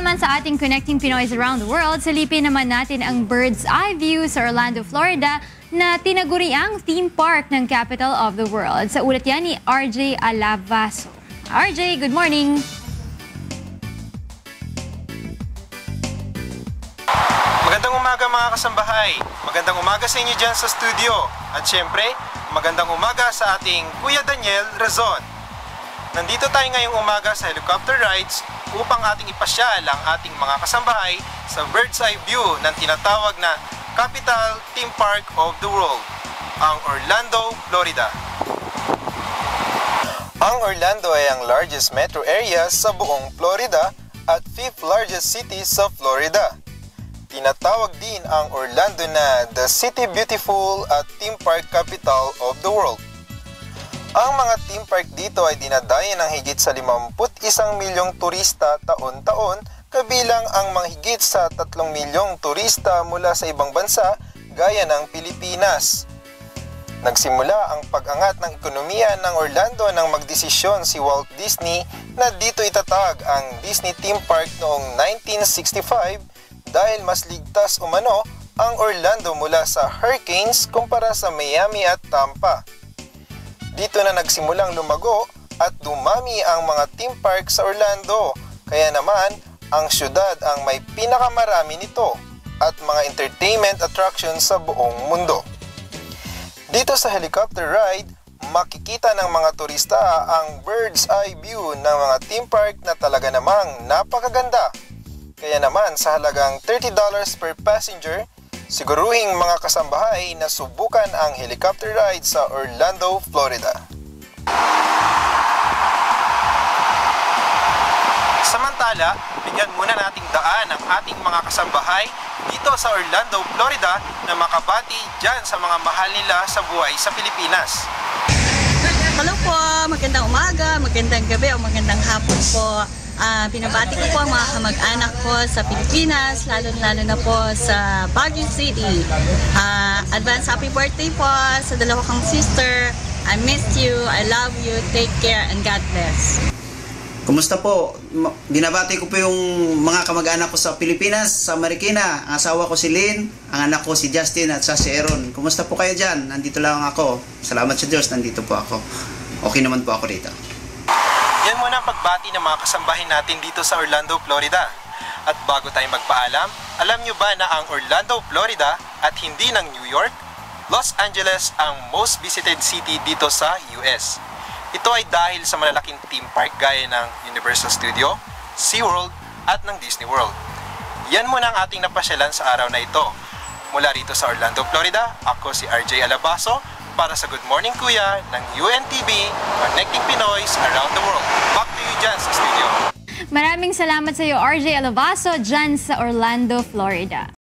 naman sa ating Connecting Pinoys Around the World, silipin naman natin ang bird's eye view sa Orlando, Florida na tinaguriang theme park ng capital of the world. Sa ulat yan ni RJ Alavaso. RJ, good morning! Magandang umaga mga kasambahay. Magandang umaga sa inyo dyan sa studio. At syempre, magandang umaga sa ating Kuya Daniel Razon. Nandito tayo ngayong umaga sa helicopter rides upang ating ipasyal ang ating mga kasambahay sa bird's eye view ng tinatawag na Capital Theme Park of the World, ang Orlando, Florida. Ang Orlando ay ang largest metro area sa buong Florida at 5th largest city sa Florida. Tinatawag din ang Orlando na the City Beautiful at Theme Park Capital of the World. Ang mga theme park dito ay dinadayo ng higit sa 51 milyong turista taon-taon, kabilang ang mga higit sa 3 milyong turista mula sa ibang bansa gaya ng Pilipinas. Nagsimula ang pag-angat ng ekonomiya ng Orlando nang magdesisyon si Walt Disney na dito itatag ang Disney Theme Park noong 1965 dahil mas ligtas umano ang Orlando mula sa hurricanes kumpara sa Miami at Tampa. Dito na nagsimulang lumago at dumami ang mga theme park sa Orlando, kaya naman ang syudad ang may pinakamarami nito at mga entertainment attractions sa buong mundo. Dito sa helicopter ride, makikita ng mga turista ang bird's eye view ng mga theme park na talaga namang napakaganda. Kaya naman sa halagang $30 per passenger, siguruhing mga kasambahay na subukan ang helicopter ride sa Orlando, Florida. Samantala, bigyan muna nating daan ang ating mga kasambahay dito sa Orlando, Florida na makabati dyan sa mga mahal nila sa buhay sa Pilipinas. Hello po, magandang umaga, magandang gabi o magandang hapon po. Binabati ko po ang mga kamag-anak ko sa Pilipinas, lalo-lalo na po sa Baguio City. Advance happy birthday po sa dalawa kong sister. I miss you, I love you, take care, and God bless. Kumusta po? Binabati ko po yung mga kamag-anak ko sa Pilipinas, sa Marikina. Ang asawa ko si Lynn, ang anak ko si Justin at si Aaron. Kumusta po kayo dyan? Nandito lang ako. Salamat sa Diyos, nandito po ako. Okay naman po ako dito. Yan muna ang pagbati ng mga kasambahin natin dito sa Orlando, Florida. At bago tayo magpaalam, alam nyo ba na ang Orlando, Florida at hindi ng New York, Los Angeles ang most visited city dito sa US. Ito ay dahil sa malalaking theme park gaya ng Universal Studio, SeaWorld at ng Disney World. Yan muna ang ating napasyalan sa araw na ito. Mula rito sa Orlando, Florida, ako si RJ Alabaso para sa Good Morning Kuya ng UNTV, Connecting Pinoys Around the World. Back to you dyan sa studio. Maraming salamat sa iyo, RJ Alavaso, dyan sa Orlando, Florida.